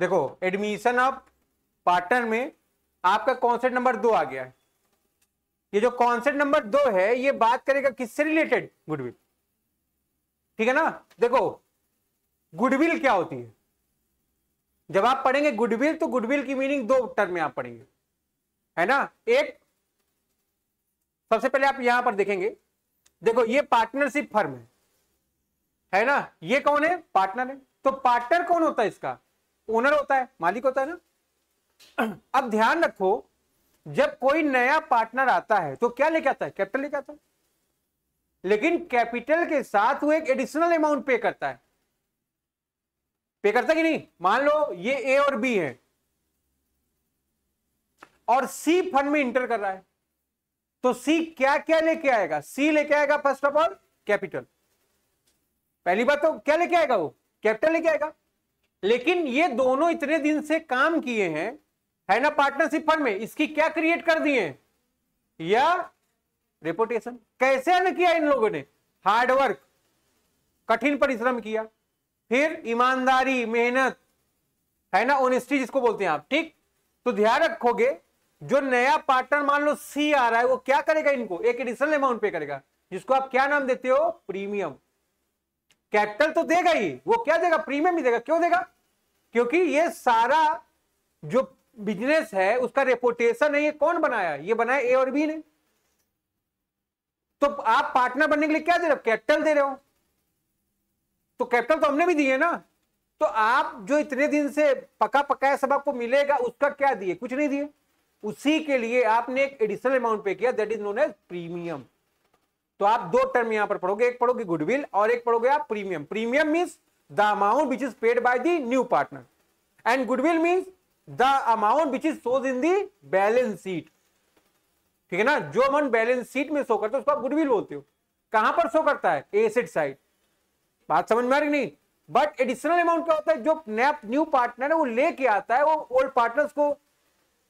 देखो admission of partner में आपका कॉन्सेप्ट नंबर 2 आ गया है। ये जो कॉन्सेप्ट नंबर 2 है ये बात करेगा किससे रिलेटेड? गुडविल। ठीक है ना। देखो गुडविल क्या होती है, जब आप पढ़ेंगे गुडविल तो गुडविल की मीनिंग 2 टर्म में आप पढ़ेंगे, है ना। एक, सबसे पहले आप यहां पर देखेंगे, देखो ये पार्टनरशिप फर्म है ना, ये कौन है? पार्टनर है। तो पार्टनर कौन होता है इसका? ओनर होता है, मालिक होता है ना। अब ध्यान रखो, जब कोई नया पार्टनर आता है तो क्या लेके आता है? कैपिटल लेके आता है। लेकिन कैपिटल के साथ वो एक एडिशनल अमाउंट पे करता है। पे करता कि नहीं? मान लो ये ए और बी है और सी फंड में इंटर कर रहा है, तो सी क्या क्या लेके आएगा? सी लेके आएगा फर्स्ट ऑफ ऑल कैपिटल। पहली बात तो क्या लेके आएगा? वो कैपिटल लेके आएगा। लेकिन ये दोनों इतने दिन से काम किए हैं, है ना, पार्टनरशिप फंड में, इसकी क्या क्रिएट कर दिए? या रेपुटेशन। कैसे अर्न किया इन लोगों ने? हार्डवर्क, कठिन परिश्रम किया, फिर ईमानदारी, मेहनत, है ना, ऑनेस्टी जिसको बोलते हैं आप। ठीक, तो ध्यान रखोगे जो नया पार्टनर मान लो सी आ रहा है, वो क्या करेगा? इनको एक एडिशनल अमाउंट पे करेगा, जिसको आप क्या नाम देते हो? प्रीमियम। कैपिटल तो देगा ही, वो क्या देगा? प्रीमियम ही देगा। क्यों देगा? क्योंकि ये सारा जो बिजनेस है उसका रेपुटेशन है, ये कौन बनाया? ये बनाया ए और बी ने। तो आप पार्टनर बनने के लिए क्या दे रहे हो? कैपिटल दे रहे हो। तो कैपिटल तो हमने भी दिए ना। तो आप जो इतने दिन से पका पकाया सब आपको मिलेगा, उसका क्या दिए? कुछ नहीं दिए। उसी के लिए आपने एक एडिशनल अमाउंट पे किया, that is known as premium. तो आप 2 टर्म यहां पर पढ़ोगे, एक पढ़ोगे गुडविल और एक पढ़ोगे आप premium. Premium means the amount which is paid by the new partner, and goodwill means the amount which is shows in the balance sheet. ठीक है ना। जो अमाउंट बैलेंस शीट में शो करता है उसको आप गुडविल बोलते हो। कहां पर शो करता है? Asset side. बात समझ में आ रही नहीं? बट एडिशनल अमाउंट क्या होता है? जो न्यू पार्टनर है वो लेके आता है, वो ओल्ड पार्टनर्स को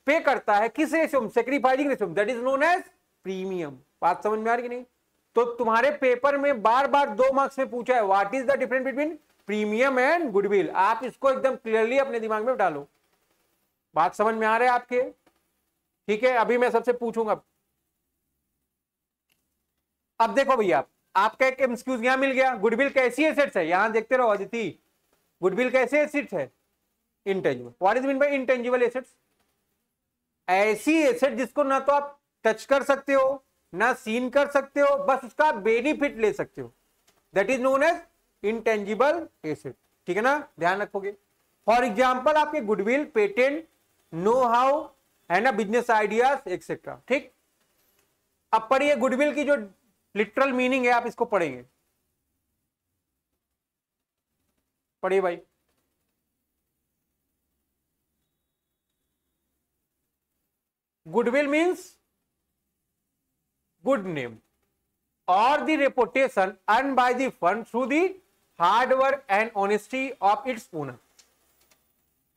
पे करता है। किस रेशियो में? सेक्रीफाइसिंग रेशियो में, that is known as premium. बात समझ में आ रही नहीं? तो तुम्हारे पेपर में बार बार 2 मार्क्स में पूछा है what is the difference between premium and goodwill. आप इसको एकदम क्लियरली अपने दिमाग में डालो। बात समझ में आ रहा है आपके? ठीक है, अभी मैं सबसे पूछूंगा। अब देखो भैया, आपका एक एमसीक्यूज यहां मिल गया, गुडविल कैसी एसेट्स है? यहां देखते रहो अदिति, गुडविल कैसे एसेट्स है? Intangible. What is mean by intangible assets? ऐसी एसेट जिसको ना तो आप टच कर सकते हो ना सीन कर सकते हो, बस उसका बेनिफिट ले सकते हो, that is known as intangible asset. ठीक है ना, ध्यान रखोगे। फॉर एग्जाम्पल आपके गुडविल, पेटेंट, नो हाउ, है ना, बिजनेस आइडियाज एक्सेट्रा। ठीक, अब पढ़िए गुडविल की जो लिटरल मीनिंग है, आप इसको पढ़ेंगे। पढ़िए भाई। गुडविल मीन्स गुड नेम और the reputation earn by the firm through the hard work and honesty of its owner.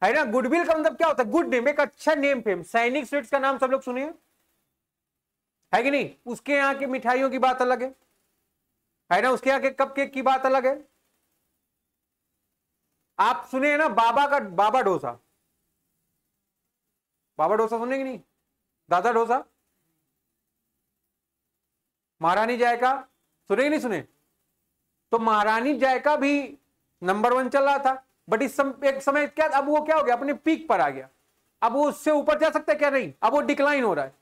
है ना, गुडविल का मतलब क्या होता है? गुड नेम, एक अच्छा नेम फेम। सैनिक स्वीट्स का नाम सब लोग सुनिए, है कि नहीं? उसके यहाँ की मिठाइयों की बात अलग है ना, उसके यहाँ के कपकेक की बात अलग है। आप सुने ना बाबा डोसा, बाबा डोसा सुने कि नहीं? दादा डोसा, महारानी जायका सुने कि नहीं सुने? तो महारानी जायका भी नंबर 1 चल रहा था, बट एक समय क्या, अब वो क्या हो गया? अपने पीक पर आ गया। अब वो उससे ऊपर जा सकता है क्या? नहीं, अब वो डिक्लाइन हो रहा है।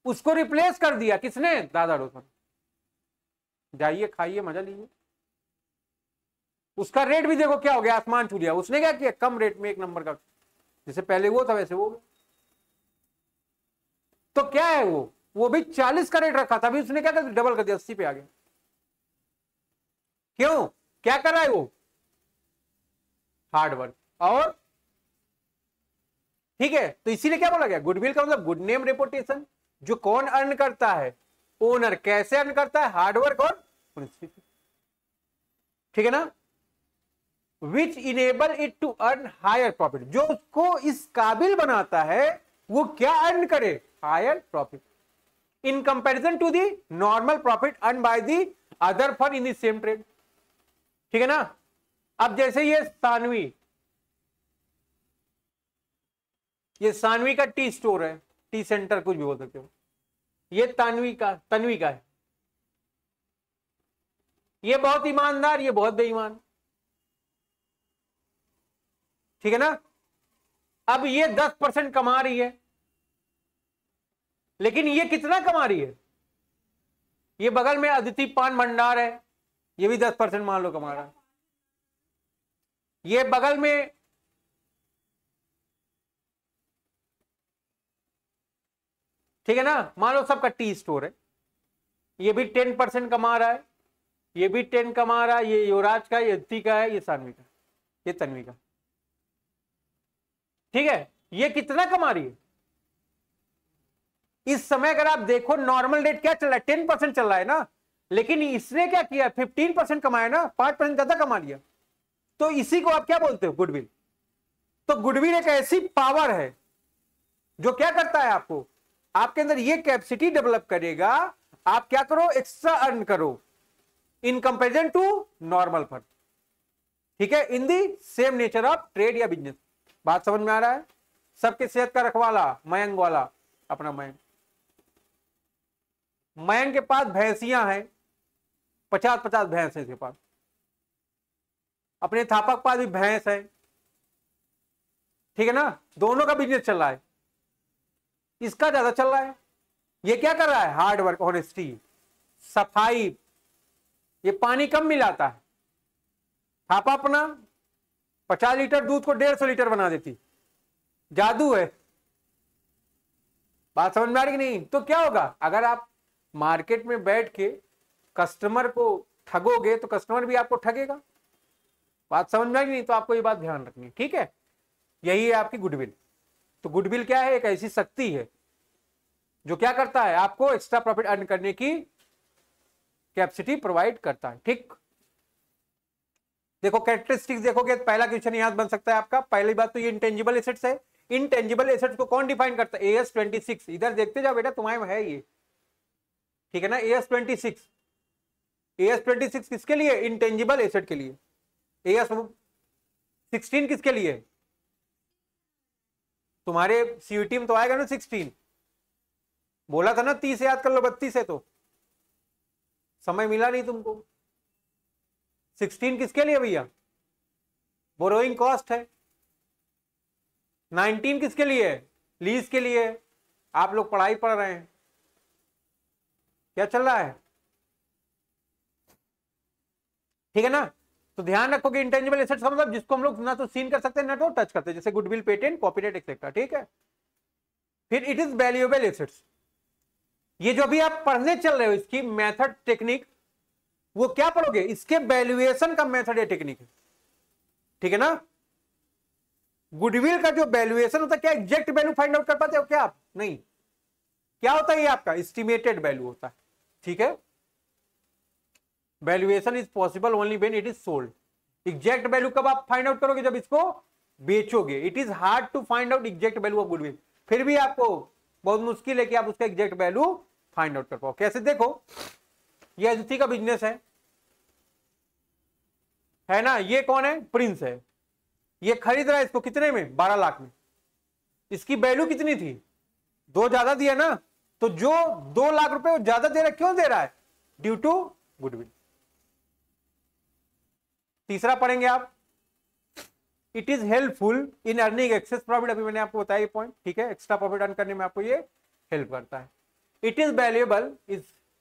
उसको रिप्लेस कर दिया किसने? दादा डोसा। जाइए खाइए, मजा लीजिए। उसका रेट भी देखो क्या हो गया, आसमान छू लिया। उसने क्या किया? कम रेट में 1 नंबर का, जैसे पहले वो था वैसे वो। तो क्या है, वो भी 40 का रेट रखा था, अभी उसने क्या कर दिया? डबल कर दिया, 80 पे आ गया। क्यों? क्या कर रहा है वो? Hard work. और ठीक है, तो इसीलिए क्या बोला गया? गुडविल का मतलब गुड नेम, रेपुटेशन। जो कौन अर्न करता है? ओनर। कैसे अर्न करता है? हार्डवर्क और ऑनेस्टी। ठीक है ना। Which enable it to earn higher profit. जो उसको इस काबिल बनाता है वो क्या अर्न करे? Higher profit in comparison to the normal profit earn by the other firm in the same trade. ठीक है ना। अब जैसे ये सानवी, ये सानवी का टी स्टोर है, टी सेंटर कुछ भी बोल सकते हो। ये तन्वी का है। ये बहुत ईमानदार, ये बहुत बेईमान, ठीक है ना। अब ये 10% कमा रही है, लेकिन ये कितना कमा रही है? ये बगल में अदिति पान भंडार है, ये भी 10% मान लो कमा रहा है। ये बगल में ठीक है ना, मान लो सबका टी स्टोर है, ये भी 10% कमा रहा है, ये भी 10 कमा रहा है, ये युवराज का, ये अदिति का है, ये सानवी का, ये तन्वी का, ठीक है। ये कितना कमा रही है इस समय? अगर आप देखो नॉर्मल रेट क्या चल रहा है, 10% चल रहा है ना, लेकिन इसने क्या किया, 15% कमाया ना, 5% ज्यादा कमा लिया। तो इसी को आप क्या बोलते हो? गुडविल। तो गुडविल एक ऐसी पावर है जो क्या करता है, आपको आपके अंदर ये कैपेसिटी डेवलप करेगा, आप क्या करो, एक्स्ट्रा अर्न करो in comparison to normal fund, ठीक है, in the same nature of trade या बिजनेस। बात समझ में आ रहा है? सबके सेहत का रखवाला मयंक वाला, अपना मयंक के पास भैंसियां हैं, 50-50 भैंस है इसके पास, अपने थापा के पास भी भैंस है, ठीक है ना, दोनों का बिजनेस चल रहा है, इसका ज्यादा चल रहा है। ये क्या कर रहा है? हार्ड वर्क, ऑनेस्टी, सफाई, ये पानी कम मिलाता है। थापा अपना 50 लीटर दूध को 150 लीटर बना देती, जादू है। बात समझ में आ रही कि नहीं? तो क्या होगा, अगर आप मार्केट में बैठ के कस्टमर को ठगोगे तो कस्टमर भी आपको ठगेगा। बात समझ में आ रही नहीं? तो आपको ये बात ध्यान रखनी है, ठीक है। यही है आपकी गुडविल। तो गुडविल क्या है? एक ऐसी शक्ति है जो क्या करता है, आपको एक्स्ट्रा प्रॉफिट अर्न करने की कैपेसिटी प्रोवाइड करता है, ठीक। देखो कैरेक्टरिस्टिक्स देखोगे, पहला क्वेश्चन याद बन सकता है आपका। पहली बात तो ये इंटेंजिबल एसेट्स है। इंटेंजिबल एसेट्स को कौन डिफाइन करता है? AS 26। इधर देखते जाओ बेटा, तुम्हारे में है ये, ठीक है ना। AS 26, AS 26 किसके लिए? इंटेंजिबल एसेट के लिए। AS 16 किसके लिए? तुम्हारे CUT में तो आएगा ना 16। बोला था ना 30 याद कर लो, 32 है तो समय मिला नहीं तुमको। 16 किसके लिए भैया? बोरोइंग कॉस्ट है। 19 किसके लिए? लीज के लिए। आप लोग पढ़ाई पढ़ रहे हैं, क्या चल रहा है, ठीक है ना। तो ध्यान रखोगे इंटेंजिबल एसेट्स का मतलब जिसको हम लोग ना तो सीन कर सकते हैं ना तो टच करते हैं, जैसे गुडविल, पेटेंट, कॉपीराइट एक्सेट्रा, ठीक है। फिर इट इज वैल्यूएबल एसेट्स। ये जो भी आप पढ़ने चल रहे हो, इसकी मेथड, टेक्निक, वो क्या पढ़ोगे? इसके वैल्यूएशन का मेथड या टेक्निक है, ठीक है ना। गुडविल का जो वैल्यूएशन होता है, क्या एग्जैक्ट वैल्यू फाइंड आउट कर पाते हो क्या आप? नहीं। क्या होता है ये आपका एस्टिमेटेड वैल्यू होता है, ठीक है। Valuation is possible only when it is sold. Exact value कब आप फाइंड आउट करोगे? जब इसको बेचोगे। It is hard to find out exact value of goodwill. फिर भी आपको बहुत मुश्किल है कि आप उसका एग्जैक्ट वैल्यू फाइंड आउट कर पाओ। कैसे? देखो, ये अदिति का बिजनेस है ना। ये कौन है? प्रिंस है। ये खरीद रहा है इसको कितने में? 12 लाख में। इसकी वैल्यू कितनी थी? 2 ज्यादा दिया ना, तो जो 2 लाख रुपए वो ज्यादा दे रहा है, क्यों दे रहा है? Due to goodwill. तीसरा पढ़ेंगे आप, it is helpful in earning excess profit. अभी मैंने आपको बताया ये पॉइंट, ठीक है। एक्स्ट्रा प्रॉफिट अर्न करने में आपको ये हेल्प करता है। इट इज वैल्यूएबल,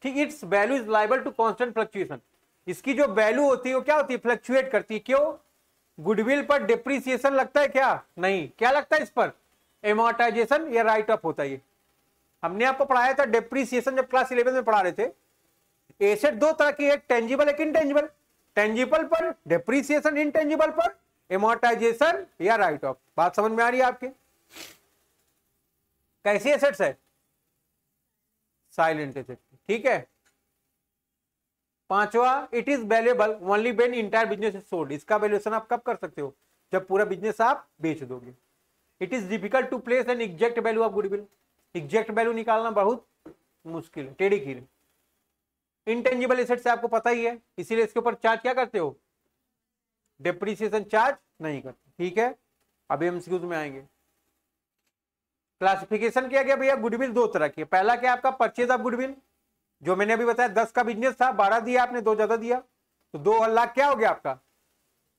ठीक, it's value is liable to constant fluctuation. इसकी जो वैल्यू होती है वो क्या होती है? फ्लक्चुएट करती है। क्यों? गुडविल पर डिप्रिसिएशन लगता है क्या? नहीं। क्या लगता है इस पर? एमोर्टाइजेशन या राइट ऑफ होता है। ये हमने आपको पढ़ाया था डिप्रिसिएशन जब क्लास 11 में पढ़ा रहे थे। एसेट दो तरह की, एक टेंजिबल, एक इनटेंजिबल। टेंजिबल पर डिप्रिसिएशन, इनटेंजिबल पर एमोर्टाइजेशन या राइट ऑफ। बात समझ में आ रही है आपके? कैसी एसेट्स है? साइलेंट एसेट, ठीक है। पांचवा, it is valuable only when entire business is sold. इसका वैल्यूएशन आप कब कर सकते हो? जब पूरा बिजनेस आप बेच दोगे। It is difficult to place an exact value of goodwill. Exact value निकालना बहुत मुश्किल है, टेढ़ी खीर। इंटेंजिबल एसेट से आपको पता ही है, इसीलिए इसके ऊपर चार्ज क्या करते हो? डिप्रिसिएशन चार्ज नहीं करते, ठीक है। अब एमसीक्यूज में आएंगे। क्लासिफिकेशन किया गया भैया गुडविल दो तरह की है। पहला क्या आपका परचेज ऑफ गुडविल, जो मैंने अभी बताया 10 का बिजनेस था, 12 दिया आपने, 2 ज्यादा दिया, तो 2 लाख क्या हो गया आपका।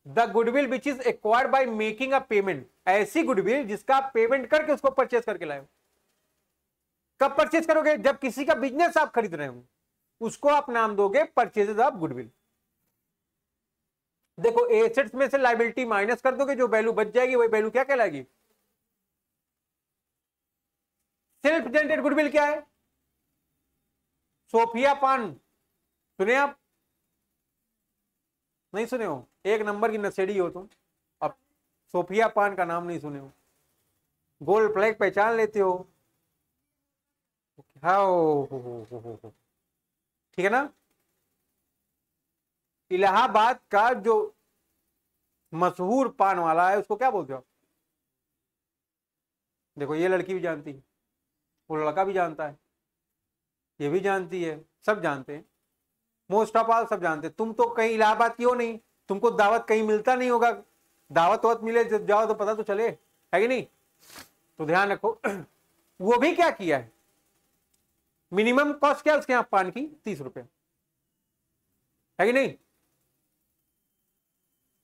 The goodwill which is acquired by making a payment, ऐसी गुडविल जिसका आप पेमेंट करके उसको परचेज करके लाए। कब परचेज करोगे, जब किसी का बिजनेस आप खरीद रहे हो, उसको आप नाम दोगे परचेजेज ऑफ गुडविल। देखो एसेट्स में से लायबिलिटी माइनस कर दोगे, जो वैल्यू बच जाएगी वही वैल्यू क्या कहलाएगी, सेल्फ जनरेटेड गुडविल क्या है, सोफिया पान सुने आप, नहीं सुने हो, एक नंबर की नशेड़ी हो तुम, अब सोफिया पान का नाम नहीं सुने हो, गोल्ड फ्लैग पहचान लेते हो, हाँ हो ठीक है ना। इलाहाबाद का जो मशहूर पान वाला है उसको क्या बोलते हो, देखो ये लड़की भी जानती है, वो लड़का भी जानता है, ये भी जानती है, सब जानते हैं, मोस्ट ऑफ ऑल सब जानते हैं। तुम तो कहीं इलाहाबाद की हो नहीं, तुमको दावत कहीं मिलता नहीं होगा, दावत वावत मिले जब जाओ तो पता तो चले, है कि नहीं, तो ध्यान रखो। वो भी क्या किया है, मिनिमम कॉस्ट क्या है उसके यहाँ पान की 30 रुपए, है कि नहीं,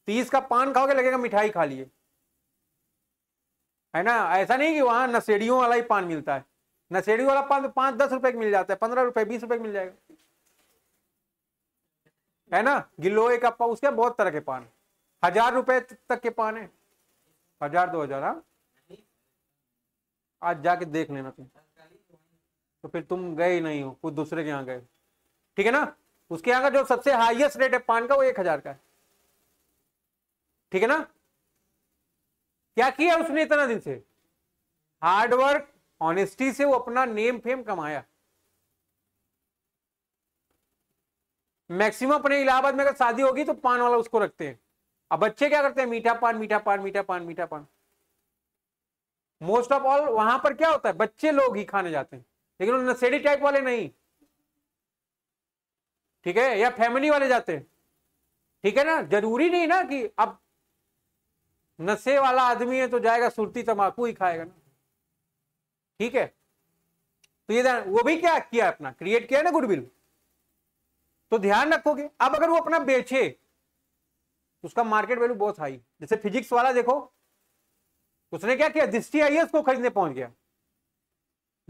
30 का पान खाओगे लगेगा मिठाई खा लिए, है ना। ऐसा नहीं कि वहां नशेड़ियों वाला ही पान मिलता है, नशेड़ी वाला पान तो 5-10 रुपए मिल जाता है, 15 रुपए 20 रुपए मिल जाएगा, है ना। गिलोय का पान, उसके बहुत तरह के पान, 1000 रुपए तक के पान है, 1000-2000। हाँ आज जाके देख लेना तुम, तो फिर तुम गए ही नहीं हो, कुछ दूसरे के यहाँ गए, ठीक है ना। उसके यहाँ का जो सबसे हाईएस्ट रेट है पान का वो 1000 का है, ठीक है ना। क्या किया उसने इतना दिन से, हार्डवर्क ऑनेस्टी से वो अपना नेम फेम कमाया। मैक्सिमम अपने इलाहाबाद में अगर शादी होगी तो पान वाला उसको रखते हैं। अब बच्चे क्या करते हैं, मीठा पान मीठा पान मीठा पान मीठा पान। मोस्ट ऑफ ऑल वहां पर क्या होता है, बच्चे लोग ही खाने जाते हैं, लेकिन नशेड़ी टाइप वाले नहीं, ठीक है, या फैमिली वाले जाते हैं, ठीक है ना। जरूरी नहीं ना कि अब नशे वाला आदमी है तो जाएगा सुरती तंबाकू ही खाएगा ना, ठीक है। तो ये वो भी क्या किया, अपना क्रिएट किया ना गुडविल, तो ध्यान रखोगे। अब अगर वो अपना बेचे तो उसका मार्केट वैल्यू बहुत हाई, जैसे फिजिक्स वाला देखो, उसने क्या किया, दृष्टि आईएएस को खरीदने पहुंच गया,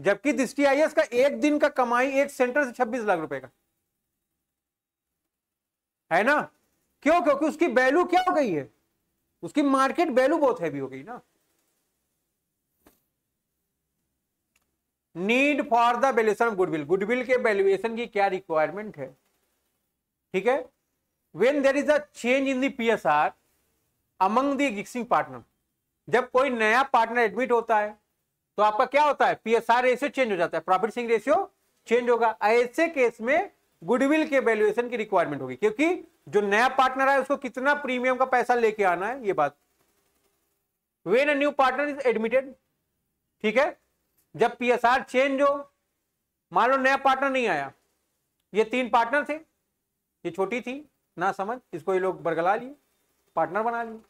जबकि दृष्टि आईएएस का एक दिन का कमाई एक सेंटर से 26 लाख रुपए का है ना। क्यों, क्योंकि उसकी वैल्यू क्या हो गई है, उसकी मार्केट वैल्यू बहुत हैवी हो गई ना। Need for the valuation of goodwill, goodwill के वैल्यूएशन की क्या रिक्वायरमेंट है, ठीक है। When there is a change in the PSR among the existing partner, जब कोई नया पार्टनर एडमिट होता है तो आपका क्या होता है, पीएसआर रेशियो चेंज हो जाता है, प्रॉफिट शेयरिंग रेशियो चेंज होगा। ऐसे केस में गुडविल के वैल्यूएशन की रिक्वायरमेंट होगी, क्योंकि जो नया पार्टनर है उसको कितना प्रीमियम का पैसा लेके आना है, ये बात। When a new partner is admitted, ठीक है, जब पीएसआर चेंज हो, मान लो नया पार्टनर नहीं आया, ये 3 पार्टनर थे, ये छोटी थी ना समझ, इसको ये लोग बरगला लिए, पार्टनर बना लिए,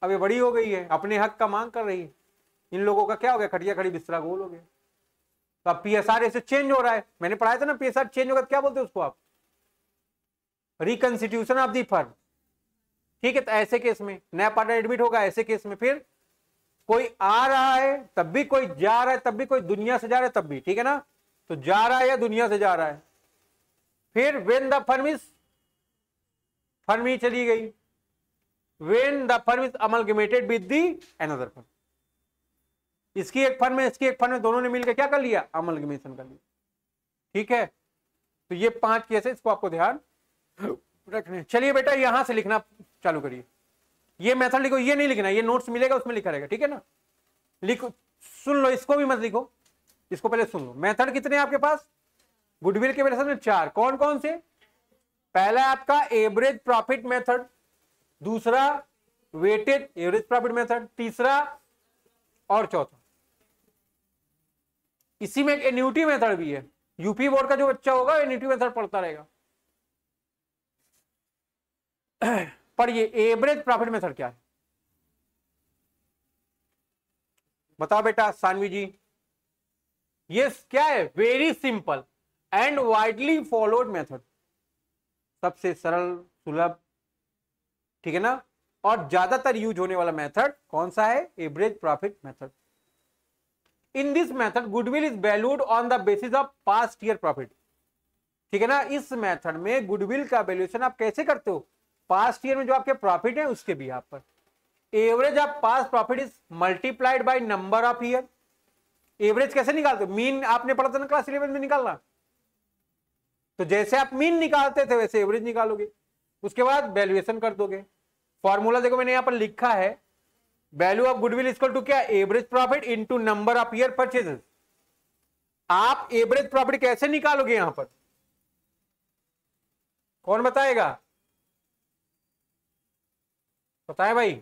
अब ये बड़ी हो गई है, अपने हक का मांग कर रही है, इन लोगों का क्या हो गया, खटिया खड़ी बिस्तरा गोल हो गया। तो अब पीएसआर ऐसे चेंज हो रहा है, मैंने पढ़ाया था ना, पीएसआर चेंज होगा तो क्या बोलते हैं उसको आप, रिकंस्टिट्यूशन ऑफ दी फर्म, ठीक है। तो ऐसे केस में नया पार्टनर एडमिट होगा, ऐसे केस में फिर कोई आ रहा है तब भी, कोई जा रहा है तब भी, कोई दुनिया से जा रहा है तब भी, ठीक है ना। तो जा रहा है या दुनिया से जा रहा है, फिर when the firm is, firm ही चली गई, when the firm is amalgamated with the another firm, इसकी एक फर्म है इसकी एक फर्म है, दोनों ने मिलकर क्या कर लिया, अमलगमेशन कर लिया, ठीक है। तो ये 5 केस है, इसको आपको ध्यान रखने। चलिए बेटा यहां से लिखना चालू करिए, ये मेथड लिखो, ये नहीं लिखना, ये नोट्स मिलेगा उसमें लिखा रहेगा, ठीक है ना। लिखो, सुन लो, इसको भी मत लिखो, इसको पहले सुन लो। मेथड कितने हैं आपके पास, गुडविल के वैल्यूएशन में 4, कौन कौन से, पहला आपका एवरेज प्रॉफिट मेथड, दूसरा वेटेड एवरेज प्रॉफिट मेथड, तीसरा और चौथा, इसी में एक एन्युटी मेथड भी है, यूपी बोर्ड का जो बच्चा होगा एन्युटी मेथड पढ़ता रहेगा। पर ये एवरेज प्रॉफिट मेथड क्या है, बताओ बेटा सानवी जी, ये क्या है? Very simple and widely followed method, सबसे सरल सुलभ, ठीक है ना, और ज्यादातर यूज होने वाला मेथड कौन सा है? Average profit method. In this method goodwill is valued on the basis of past year profit, ठीक है ना। इस मेथड में गुडविल का वैल्यूएशन आप कैसे करते हो? पास्ट ईयर में जो आपके प्रॉफिट है उसके भी यहाँ पर average of past profit is multiplied by number of year. Average कैसे निकालते हो? मीन आपने पढ़ा था ना क्लास 11 में निकालना, तो जैसे आप मीन निकालते थे वैसे एवरेज निकालोगे, उसके बाद वैल्यूएशन कर दोगे। फॉर्मूला देखो मैंने यहां पर लिखा है, value of goodwill equal to क्या? Average profit into number of year purchases. आप एवरेज प्रॉफिट कैसे निकालोगे यहां पर? कौन बताएगा? बताए भाई।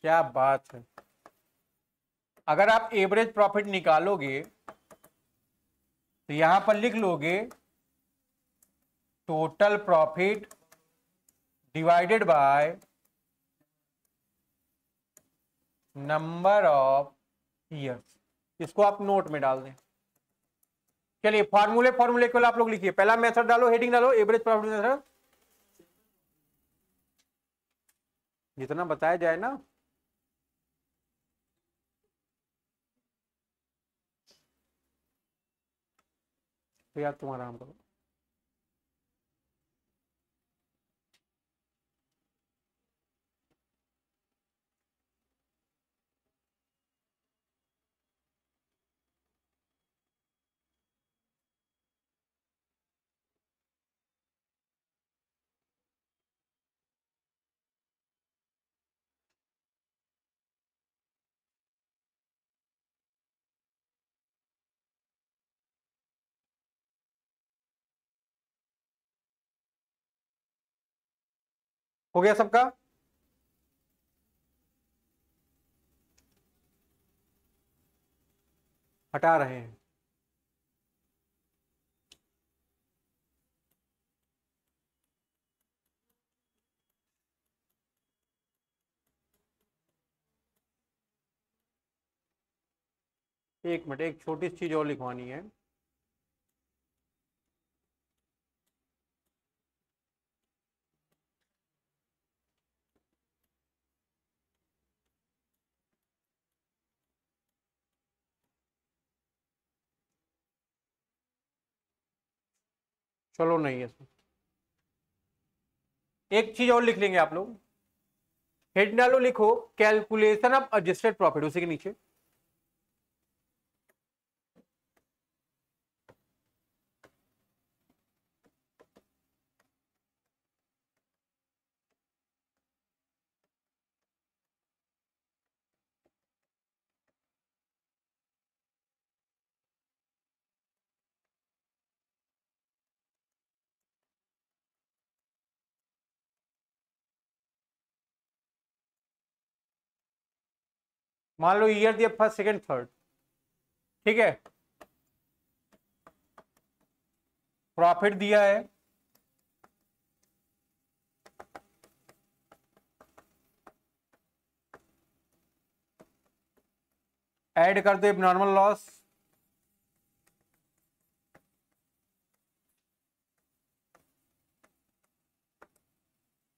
क्या बात है, अगर आप एवरेज प्रॉफिट निकालोगे तो यहां पर लिख लोगे total profit divided by number of years, इसको आप नोट में डाल दें। चलिए फॉर्मूले को आप लोग लिखिए, पहला मेथड डालो, हेडिंग डालो एवरेज प्रॉफिट मेथड, जितना बताया जाए ना। तो यार तुम आराम करो। हो गया सबका? हटा रहे हैं। एक मिनट, एक छोटी सी चीज और लिखवानी है। चलो नहीं है, एक चीज और लिख लेंगे आप लोग। हेड डालो, लिखो कैलकुलेशन ऑफ एडजस्टेड प्रॉफिट, उसी के नीचे। मान लो ईयर दिया फर्स्ट सेकंड थर्ड, ठीक है, प्रॉफिट दिया है, ऐड कर दो एबनॉर्मल लॉस,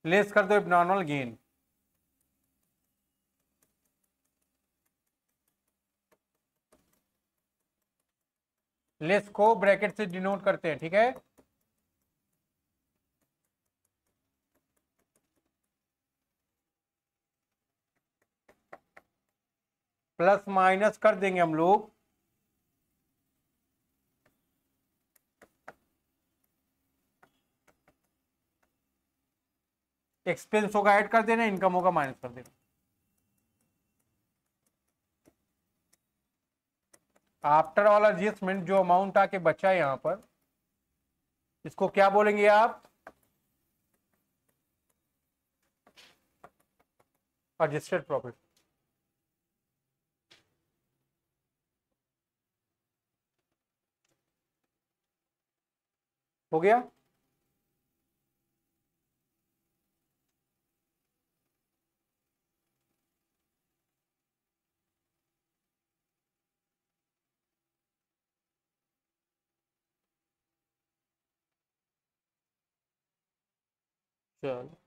लेस कर दो एबनॉर्मल गेन। लेस को ब्रैकेट से डिनोट करते हैं, ठीक है। प्लस माइनस कर देंगे हम लोग, एक्सपेंस होगा ऐड कर देना, इनकम होगा माइनस कर देना। आफ्टर ऑल एडजस्टमेंट जो अमाउंट आके बचा है यहां पर, इसको क्या बोलेंगे आप? Adjusted profit. हो गया? चलो